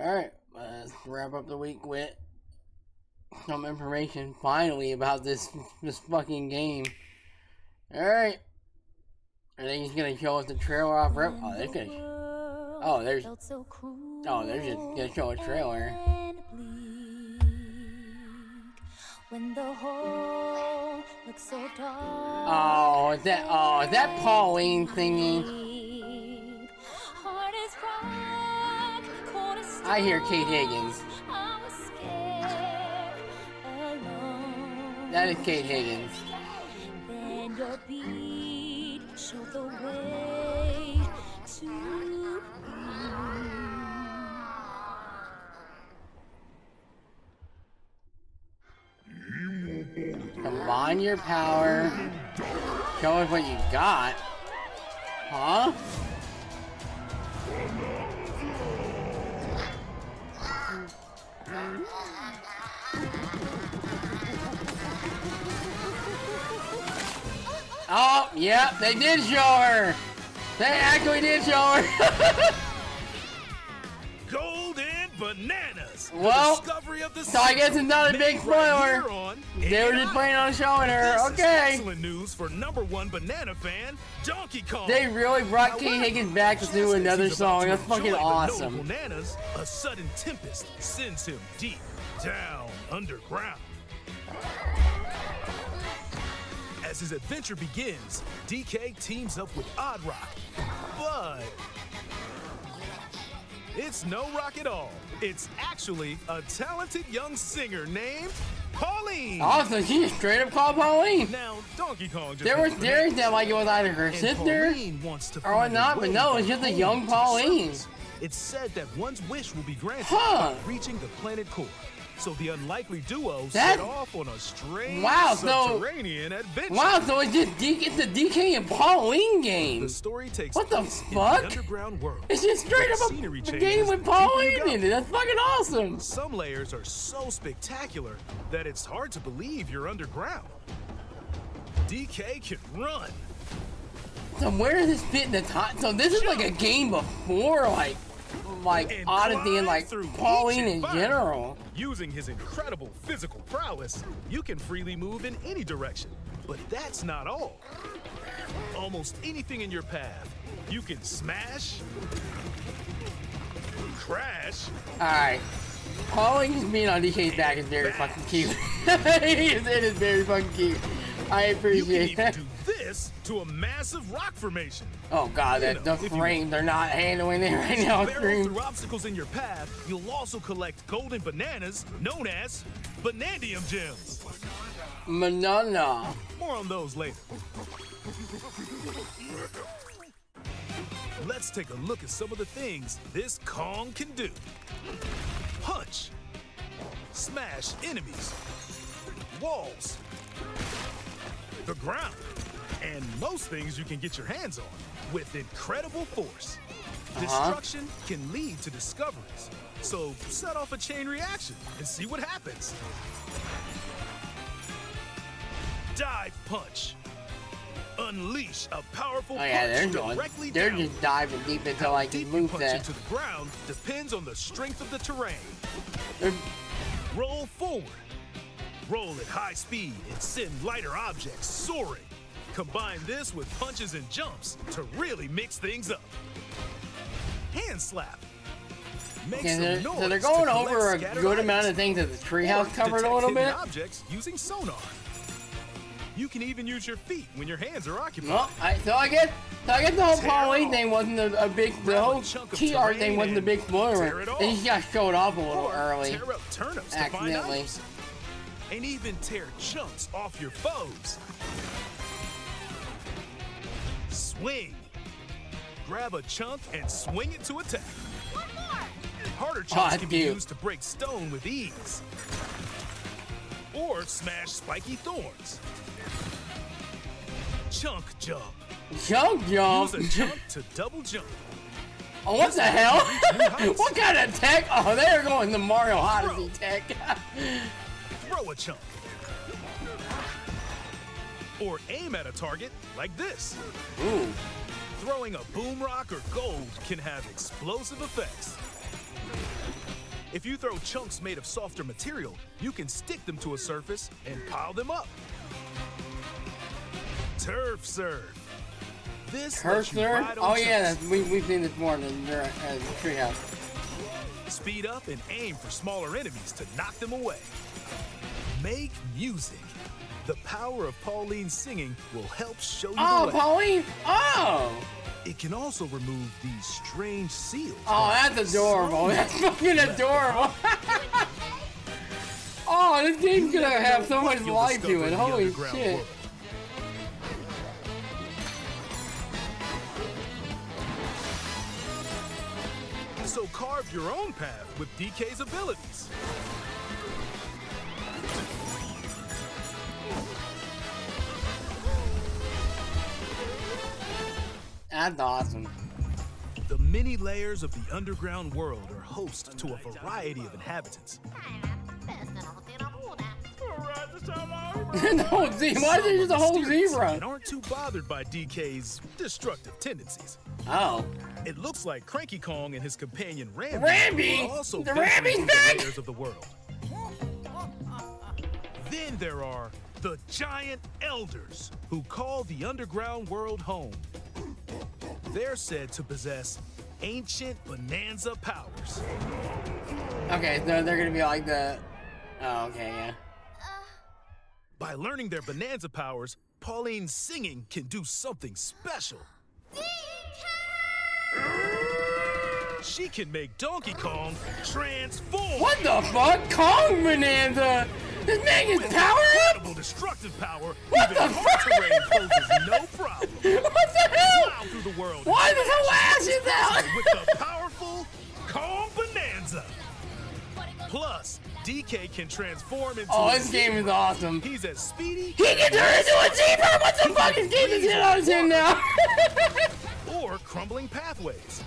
Alright, let's wrap up the week with some information finally about this fucking game. Alright. I think he's gonna show us the trailer off rip. Oh, they're gonna. Oh, they're just gonna show a trailer. When the hole looks so dark. Oh, is that Pauline thingy? I hear Kate Higgins. That is Kate Higgins. Then your beat show the way to combine your power. Show us what you got. Huh? Oh, yep, they did show her. They actually did show her. Golden Bananas. Well, the discovery of the so I guess it's not a big spoiler. They were just planning on showing her. This okay. Is excellent news for #1 banana fan, Donkey Kong. They really brought Kate Higgins back to do another song. That's fucking awesome. Bananas, a sudden tempest sends him deep down underground. As his adventure begins, DK teams up with Odd Rock, but it's no rock at all. It's actually a talented young singer named Pauline. Oh, so she straight up called Pauline. Now, Donkey Kong just there was theories that like it was either her sister or whatnot, but no, it's just a young Pauline. It's said that one's wish will be granted by reaching the planet core. So the unlikely duo set off on a strange subterranean adventure. Wow, so it's just it's a DK and Pauline game. The story takes what the place fuck? In the underground world. It's just straight up a game with Pauline in it. That's fucking awesome. Some layers are so spectacular that it's hard to believe you're underground. DK can run. So where does this fit in the time? So this is like a game before like Odyssey and like Pauline in general. Using his incredible physical prowess, you can freely move in any direction. But that's not all. Almost anything in your path, you can smash, crash. Alright. Pauline just being on DK's back is very fucking cute. It is very fucking cute. I appreciate that. You can even do this to a massive rock formation. Oh god, the frame, they're not handling it right now. Through obstacles in your path, you'll also collect golden bananas known as Banandium gems. Banana. More on those later. Let's take a look at some of the things this Kong can do. Punch. Smash enemies. Walls. The ground. And most things you can get your hands on with incredible force. Destruction can lead to discoveries. So set off a chain reaction and see what happens. Dive punch. Unleash a powerful punch directly they're down. just diving deep into like the move that into the ground depends on the strength of the terrain. Roll forward. Roll at high speed and send lighter objects soaring. Combine this with punches and jumps to really mix things up. Hand slap. So they're going over a good amount of things that the treehouse covered a little bit. Objects using sonar. You can even use your feet when your hands are occupied. Well, so I guess the whole Pauline thing wasn't a big. The whole key art thing wasn't a big spoiler. They just got showed off a little early, tear up turnips accidentally, and even tear chunks off your foes. Swing. Grab a chunk and swing it to attack. One more. Harder chunks can be used to break stone with ease. Or smash spiky thorns. Chunk jump. Chunk jump? Use a chunk to double jump. Oh, what the hell? What kind of tech? Oh, they're going the Mario Odyssey tech. Throw a chunk. Or aim at a target like this. Ooh. Throwing a boom rock or gold can have explosive effects. If you throw chunks made of softer material, you can stick them to a surface and pile them up. Turf Serve. This Turf lets you serve? ride on Oh yeah, chunks, we've seen this more than the treehouse. speed up and aim for smaller enemies to knock them away. Make music. The power of Pauline's singing will help show you Oh, the way. Pauline! Oh! It can also remove these strange seals. Oh, that that's adorable. slowly That's fucking adorable. Oh, this game's gonna have so much You'll life to discover it. the Holy underground shit. world. So carve your own path with DK's abilities. That's awesome. The many layers of the underground world are host to a variety of inhabitants. No, see, why is there just a whole Mysterious zebra? and aren't too bothered by DK's destructive tendencies. Oh. It looks like Cranky Kong and his companion Rambi Rambi? are also The venturing Rambi's through back? the layers of the world. Then there are the Giant Elders, who call the underground world home. They're said to possess ancient Bananza powers. Okay, so they're gonna be like the... Oh, okay, yeah. By learning their Bananza powers, Pauline's singing can do something special. She can make Donkey Kong transform. What the fuck? Kong Bonanza! This man gets power up? Incredible destructive power. What Even the hard terrain poses no problem. What the hell? Plow through the world. Why the hell ass is that? With the powerful Kong Bonanza. Plus, DK can transform into Oh, a this game is zebra. awesome. He's as speedy He can turn into a zebra! What the fuck is getting this shit out of him now? or crumbling pathways.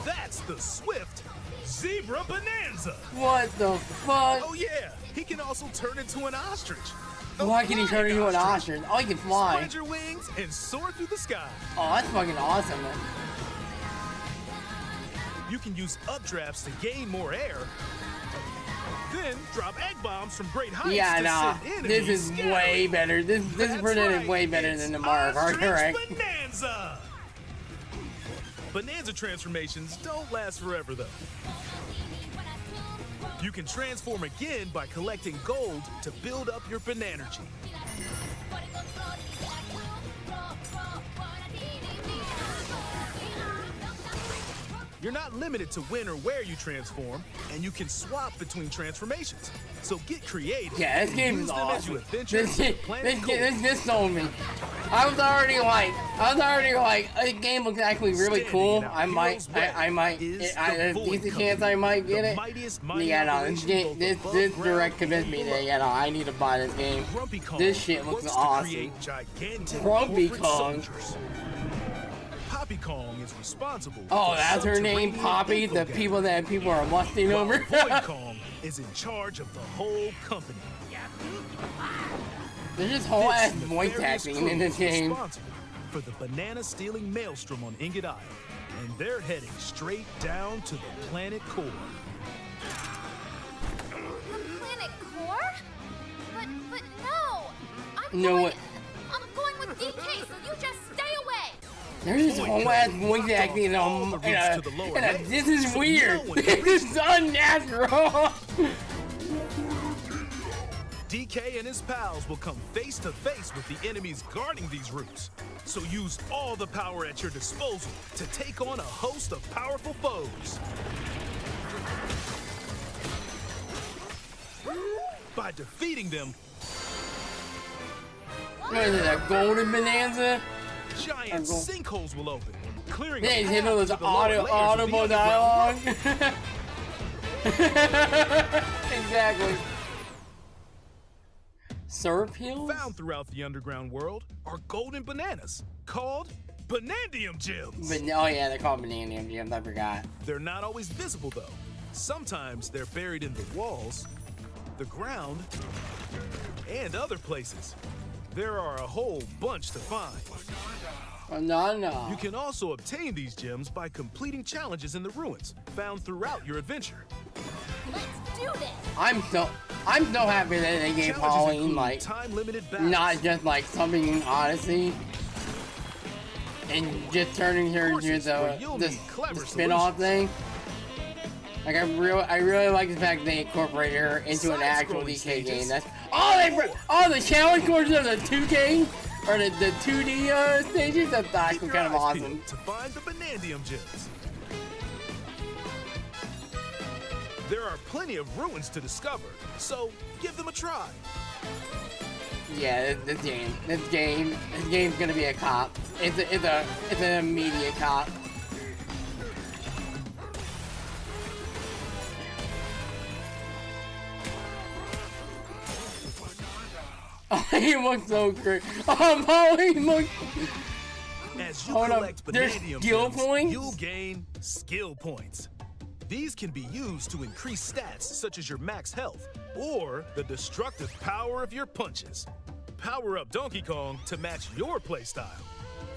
That's the swift Zebra Bonanza. What the fuck? Oh yeah, he can also turn into an ostrich. A Why can he turn flying into an ostrich? Oh, he can fly. Spread your wings and soar through the sky. Oh, that's fucking awesome, man. You can use updrafts to gain more air. Then drop egg bombs from great heights Yeah, to nah. send This enemies is scattering. way better. This is That's presented right, way better it's than the Mario Kart, Ostrich correct? Bonanza! Bonanza transformations don't last forever, though. You can transform again by collecting gold to build up your Banergy. You're not limited to when or where you transform, and you can swap between transformations. So get creative. Yeah, this and game use is them as you awesome. adventure This, through this, the planet this sold me. I was already like, the game looks actually really Standing cool. in our I might, hero's way I might, is there's the a Void decent Company, chance I might get the it. mightiest mighty Yeah, no, operation both this above ground direct convinced and me below. that, yeah, no, I need to buy this game. Grumpy Kong This shit looks works awesome. to create gigantic Grumpy corporate Kong. soldiers. Poppy Kong is responsible. Oh, for that's her name, subterranean Poppy, info the gathering, people that people are lusting while over. Void Kong is in charge of the whole company. There's just whole ass This voice nefarious acting crew in this is game. responsible for the banana stealing maelstrom on Ingot Isle, and they're heading straight down to the planet core. The planet core? But no! No, I'm going with DK, so you just stay away! There's this whole ass voice acting in all the a, routes to the lower layers, this is so weird. no one This is unnatural. DK and his pals will come face to face with the enemies guarding these routes. So use all the power at your disposal to take on a host of powerful foes. By defeating them, What is it, a golden bonanza? giant go. sinkholes will open, clearing They a just hit path those to the lower layers of the audible underground dialogue. Exactly. Syrup hills? Found throughout the underground world are golden bananas called Banandium gems. But oh yeah, they're called banana gems. I forgot. They're not always visible though. Sometimes they're buried in the walls, the ground, and other places. There are a whole bunch to find. No. You can also obtain these gems by completing challenges in the ruins found throughout your adventure. Let's do this. I'm so happy that they gave Pauline like time-limited battles. not just like something in Odyssey and just turning her into the spin-off thing. Like I really like the fact they incorporated her into an actual DK game. That's the challenge courses of the 2K or the 2D stages. That's actually kind of awesome. To find the Bananza gems. There are plenty of ruins to discover, so give them a try. Yeah, this game's gonna be a cop. It's an immediate cop. Oh, he looks so great. Oh, he looks. As you collect Bananza skill gems, points? you'll gain skill points. These can be used to increase stats such as your max health or the destructive power of your punches. Power up Donkey Kong to match your playstyle.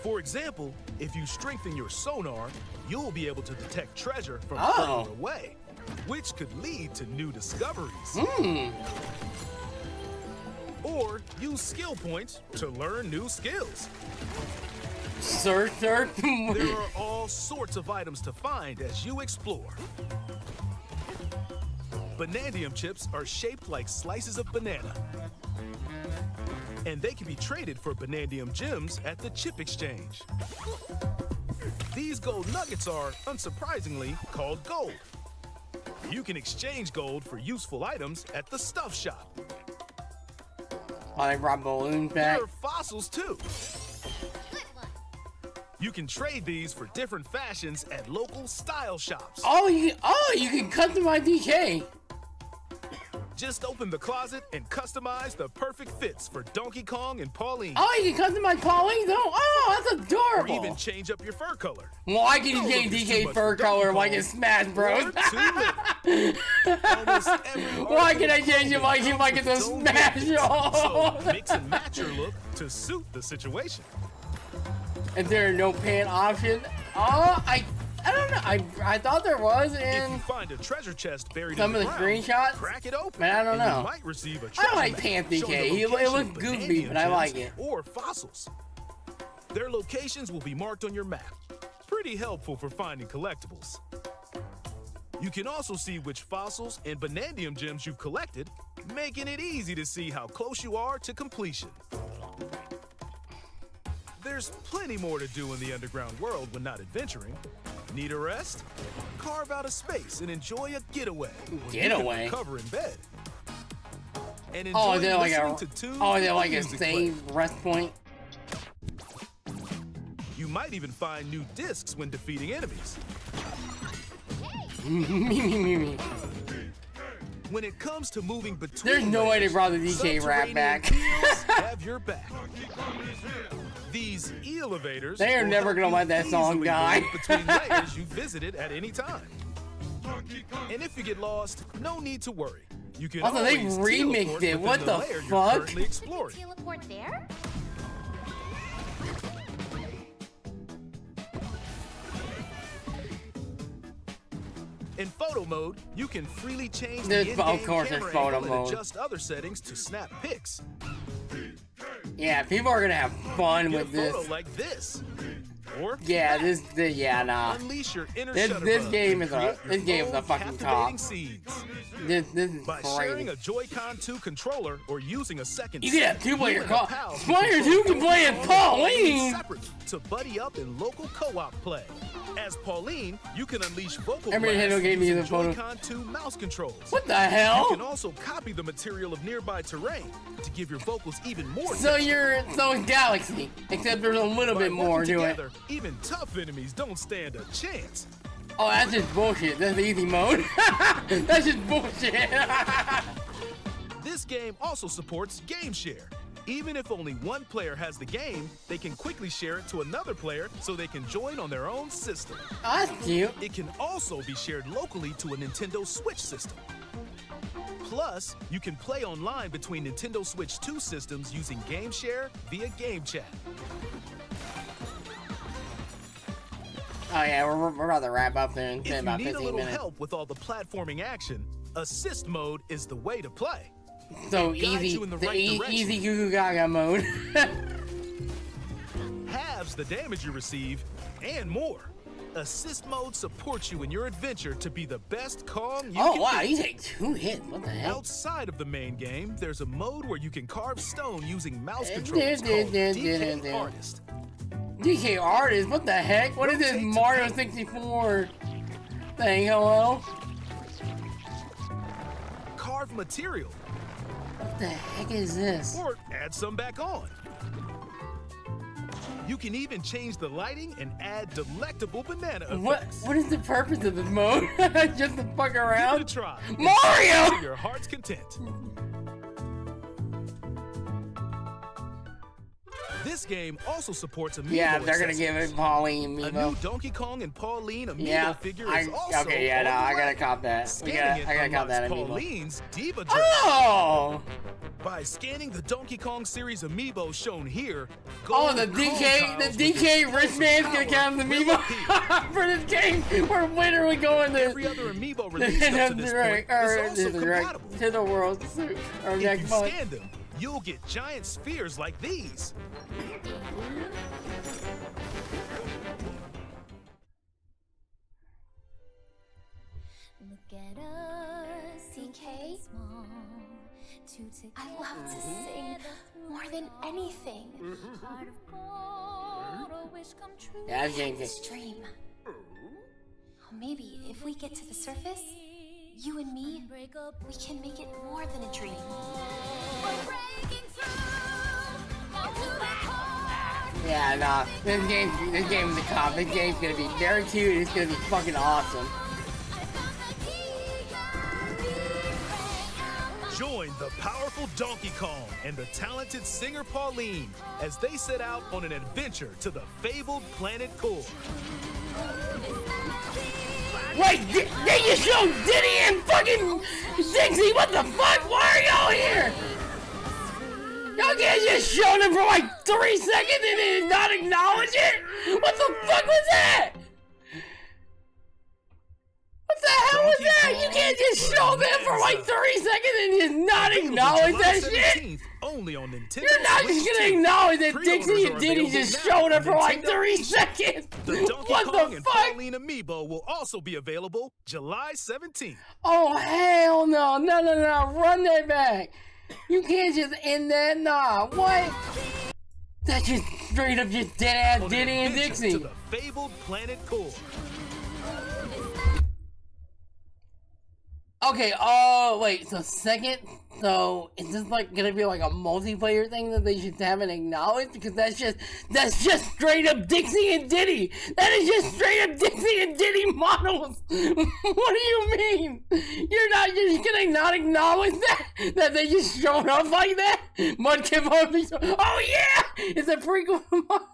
For example, if you strengthen your sonar, you'll be able to detect treasure from further away, which could lead to new discoveries. Or use skill points to learn new skills. Sir. There are all sorts of items to find as you explore. Bananza chips are shaped like slices of banana. And they can be traded for Bananza gems at the chip exchange. These gold nuggets are, unsurprisingly, called gold. You can exchange gold for useful items at the stuff shop. Oh, they brought balloons back. There are fossils too. You can trade these for different fashions at local style shops. Oh, you can customize DK. Just open the closet and customize the perfect fits for Donkey Kong and Pauline. Oh, you can customize Pauline though. Oh, that's Or adorable. even change up your fur color. Well, I can change DK fur color like in Smash Bros. Why can I change it like it's a Smash? So mix and match your look to suit the situation. Is there a no pant option? Oh, I don't know. I thought there was If in you find a treasure chest buried some in of the the ground, screenshots. crack it open. But I don't and know. You might receive a I treasure like map Pant showing DK. the It location looks of goofy, Bananza but I like gems it. Or fossils. Their locations will be marked on your map. Pretty helpful for finding collectibles. You can also see which fossils and Bananza gems you've collected, making it easy to see how close you are to completion. There's plenty more to do in the underground world when not adventuring. Need a rest? Carve out a space and enjoy a getaway. Getaway? Cover in bed. And Oh, enjoy they're like listening to tunes they're with like a music save playing. rest point. You might even find new discs when defeating enemies. Me. When it comes to moving between There's no way they layers, brought the DK rap subterranean back. wheels have your back. These elevators They are will never help gonna you let that song easily die. move between layers you visited at any time. And if you get lost, no need to worry. You can Also, they always remixed teleport it. within What the layer you're fuck? currently exploring. Teleport there? In photo mode, you can freely change There's- the of in-game course there's camera photo angle and mode. adjust other settings to snap pics. Yeah, people are gonna have fun Get a with this. photo like this. Or Yeah, nah. unleash your inner This shutterbug game and is a create your game is a own fucking captivating cop. scenes. This is By sharing crazy. a Joy-Con 2 controller or using a second You can have two-player you and a co- pal can player control 2 can play as Donkey Kong and Pauline. separately to buddy up in local co-op play. As Pauline, you can unleash vocal Every Nintendo blasts game using uses photo- Joy-Con 2 mouse controls. What the You hell? can also copy the material of nearby terrain to give your vocals even more So texture. it's Galaxy, except there's a little By bit more working to it. together, even tough enemies don't stand a chance. Oh, that's just bullshit. That's easy mode. That's just bullshit. This game also supports Game Share. Even if only one player has the game, they can quickly share it to another player so they can join on their own system. Oh, that's cute. It can also be shared locally to a Nintendo Switch system. Plus, you can play online between Nintendo Switch 2 systems using Game Share via Game Chat. Oh yeah, we're about to wrap up in If you about need a 15 little minutes. help with all the platforming action, assist mode is the way to play. So It guides easy, you in the the right direction. easy Goo Goo Gaga mode. Halves the damage you receive, and more. Assist mode supports you in your adventure to be the best Kong you Oh can wow, be. you take 2 hits. What the hell? Outside of the main game, there's a mode where you can carve stone using mouse Dun, controls dun, called dun, DK dun, dun. Artist. DK Artist, what the heck? What is this Rotate to Mario paint. 64 thing? Hello? Carve material, What the heck is this? or add some back on. You can even change the lighting and add delectable banana effects. What is the purpose of this mode? Just to fuck Give it a around? try. Mario! To your heart's content. This game also supports Amiibo Yeah, they're gonna give it accessories. Pauline A Amiibo. new Donkey Kong and Pauline Amiibo Yeah, figure is also okay, yeah, on no, the I gotta way. cop that. Scanning I gotta it cop that unlocks Amiibo. Pauline's Diva dress. Oh! By scanning the Donkey Kong series Amiibo shown here, Oh, gold the Kong DK, tiles the with DK explosive rich man's gonna power count the will appear. Amiibo for this game. We're literally going to Every other Amiibo released up to this point is also compatible. to the world or If next you month. scan them, you'll get giant spheres like these. Look at us, DK. I love to sing more than anything. Yeah, that's game. This dream. Oh, maybe if we get to the surface, you and me, we can make it more than a dream. Yeah, nah. This game is a cop. This game's gonna be very cute. It's gonna be fucking awesome. Join the powerful Donkey Kong and the talented singer Pauline as they set out on an adventure to the fabled planet Core. Wait, they just showed Diddy and fucking Dixie. What the fuck? Why are y'all here? Y'all can't just show them for like 3 seconds and then not acknowledge it? What the fuck was that? What the hell was that? You can't just show them for like 3 seconds and just not acknowledge that shit? 17th, only on Nintendo You're not Switch just gonna 2. acknowledge that Pre-orders Dixie are and Diddy available just now showed up on for like Nintendo 3 eShop. seconds? The Donkey What Kong the and fuck? Pauline Amiibo will also be available July 17th. Oh hell no, run that back. You can't just end that, nah, what? That's just straight up just dead ass On an Diddy and adventure Dixie. to the fabled planet Core. Okay, wait, so second, so is this like gonna be like a multiplayer thing that they just haven't acknowledged? Because that's just straight up Dixie and Diddy. That is just straight up Dixie and Diddy models. What do you mean? You're just gonna not acknowledge that they just showed up like that? Mudkip only. Oh yeah, it's a prequel to Mario.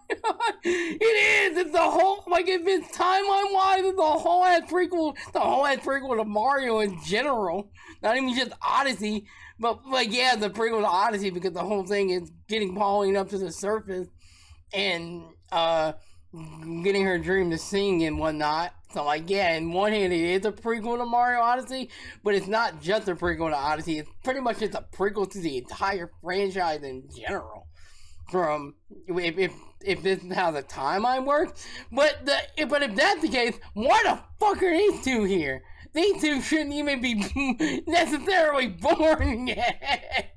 It is. It's the whole if it's timeline wise, it's the whole ass prequel. The whole ass prequel to Mario in general. Not even just Odyssey, but yeah, the prequel to Odyssey because the whole thing is getting Pauline up to the surface and getting her dream to sing and whatnot. So yeah, in one hand it is a prequel to Mario Odyssey, but it's not just a prequel to Odyssey. It's pretty much just a prequel to the entire franchise in general. From if this is how the timeline works, but if that's the case, why the fuck are these two here? These two shouldn't even be necessarily born yet.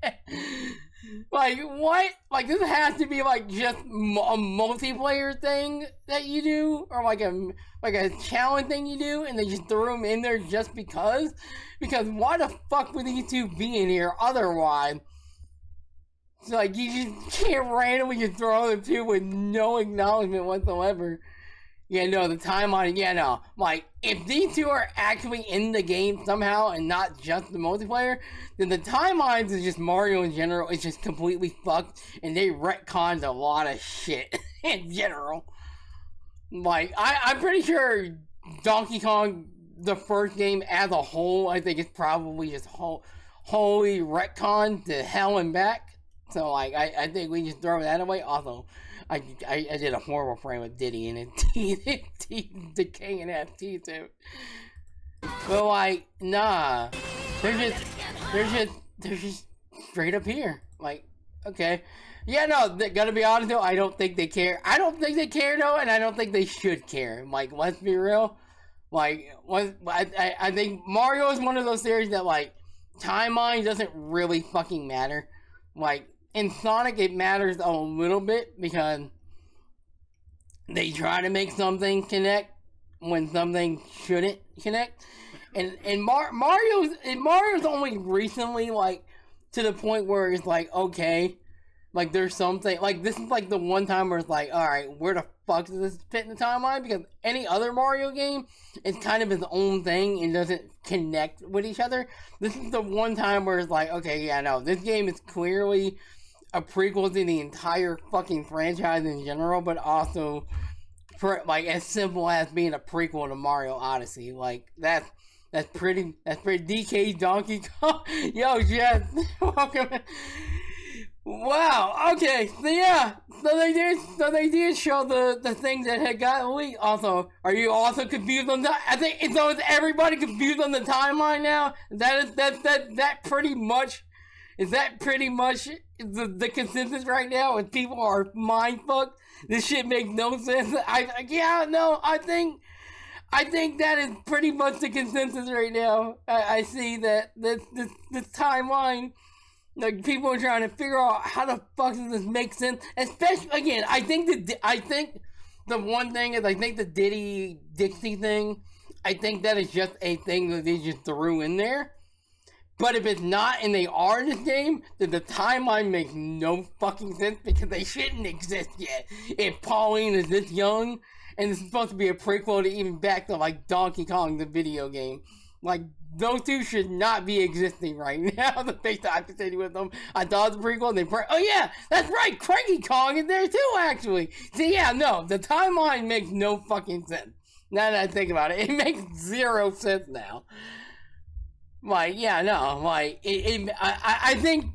Like, what? Like, this has to be, like, just a multiplayer thing that you do? Or, like a challenge thing you do, and they just threw them in there just because? Because why the fuck would these two be in here otherwise? It's like, you just can't randomly just throw them two with no acknowledgement whatsoever. Yeah, no, the timeline, yeah, no. Like, if these two are actually in the game somehow and not just the multiplayer, then the timelines is just Mario in general. It's just completely fucked, and they retconned a lot of shit in general. Like, I'm pretty sure Donkey Kong, the first game as a whole, I think it's probably just wholly retconned to hell and back. So like I think we just throw that away. Also, I did a horrible frame with Diddy and his teeth decaying ass teeth too. But like, nah, they're just straight up here. Like, okay, yeah, no, gotta be honest though, I don't think they care. I don't think they care though, and I don't think they should care. Like, let's be real. Like, I think Mario is one of those series that like timeline doesn't really fucking matter. Like in Sonic, it matters a little bit because they try to make something connect when something shouldn't connect. And Mario's only recently like to the point where it's like, okay, like there's something like this is like the one time where it's like, all right, where the fuck does this fit in the timeline? Because any other Mario game is kind of its own thing and doesn't connect with each other. This is the one time where it's like, okay, yeah, no, this game is clearly a prequel to the entire fucking franchise in general, but also for like as simple as being a prequel to Mario Odyssey. Like that's pretty DK Donkey Kong. Yo, Jeff, welcome. Wow. Okay. So yeah. So they did show the things that had gotten leaked. Also, are you also confused on that? I think so. Is everybody confused on the timeline now? That pretty much. Is that pretty much the consensus right now? If people are mind fucked, this shit makes no sense. I think that is pretty much the consensus right now. I see that this timeline, like people are trying to figure out how the fuck does this make sense. Especially again, I think the one thing is I think the Diddy Dixie thing. I think that is just a thing that they just threw in there. But if it's not and they are in this game, then the timeline makes no fucking sense because they shouldn't exist yet. If Pauline is this young and this is supposed to be a prequel to even back to like Donkey Kong the video game, like those two should not be existing right now. The face that I continue with them, I thought it was a prequel. And oh yeah, that's right, Cranky Kong is there too. Actually, see, yeah, no, the timeline makes no fucking sense. Now that I think about it, it makes zero sense now. Like, yeah, no, like, I think,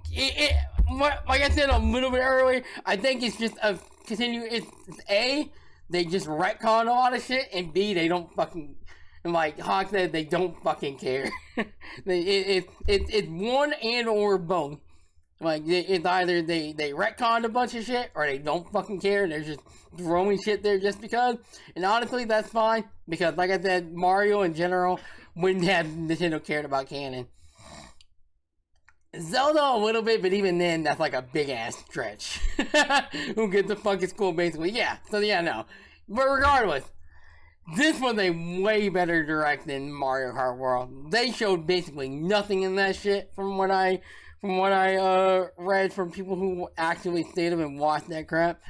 like I said a little bit earlier, I think it's just a it's A, they just retcon a lot of shit, and B, they don't fucking, and like Hawk said, they don't fucking care. It's one and or both. Like, it's either they retconned a bunch of shit, or they don't fucking care, and they're just throwing shit there just because, and honestly, that's fine, because like I said, Mario in general wouldn't have Nintendo cared about canon. Zelda a little bit, but even then, that's like a big ass stretch. Who gets the fucking school, basically? Yeah, so yeah, no. But regardless, this was a way better direct than Mario Kart World. They showed basically nothing in that shit from what I read from people who actually stayed up and watched that crap.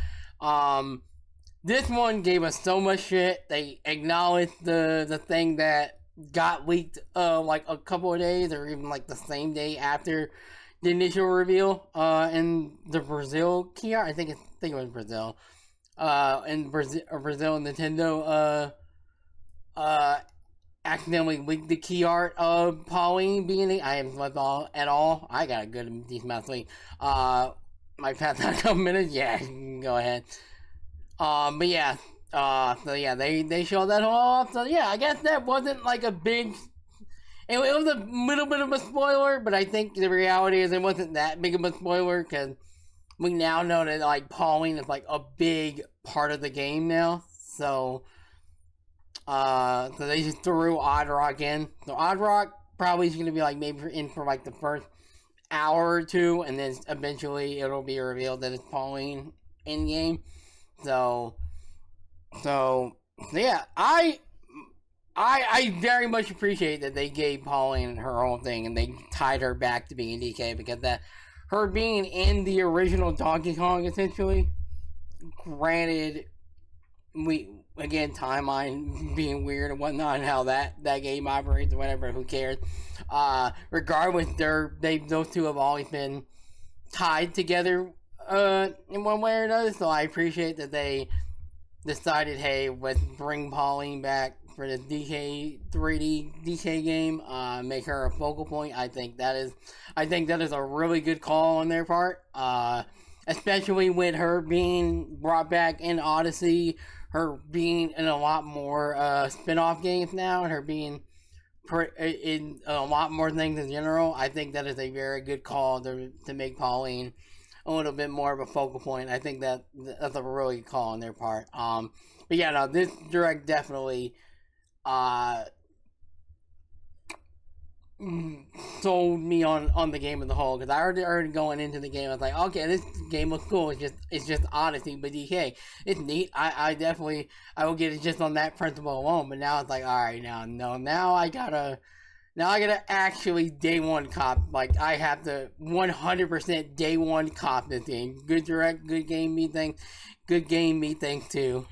This one gave us so much shit. They acknowledged the thing that got leaked like a couple of days or even like the same day after the initial reveal in the Brazil key art. I think it was Brazil. In Brazil Nintendo accidentally leaked the key art of Pauline being I haven't slept at all. I got a good decent amount of sleep. Might pass out a couple minutes. Yeah, go ahead. But yeah. So yeah, they showed that all off. So yeah, I guess that wasn't like a big. It was a little bit of a spoiler, but I think the reality is it wasn't that big of a spoiler because we now know that like Pauline is like a big part of the game now. So, so they just threw Odd Rock in. So Odd Rock probably is gonna be like maybe in for like the first hour or two, and then eventually it'll be revealed that it's Pauline in game. So yeah, I very much appreciate that they gave Pauline her own thing and they tied her back to being DK because that her being in the original Donkey Kong essentially, granted, again timeline being weird and whatnot and how that game operates or whatever, who cares? Regardless, those two have always been tied together in one way or another. So I appreciate that they decided, hey, let's bring Pauline back for the DK 3D DK game, make her a focal point. I think that is a really good call on their part. Especially with her being brought back in Odyssey, her being in a lot more spin-off games now, and her being in a lot more things in general. I think that is a very good call to make Pauline a little bit more of a focal point. I think that's a really good call on their part. But yeah, no, this direct definitely sold me on the game as a whole, because I already going into the game, I was like, okay, this game looks cool. It's just Odyssey, but DK, it's neat. I definitely will get it just on that principle alone. But now it's like, all right, now I gotta actually day one cop. Like, I have to 100% day one cop this game. Good direct, good game, me thing, good game, me thing too.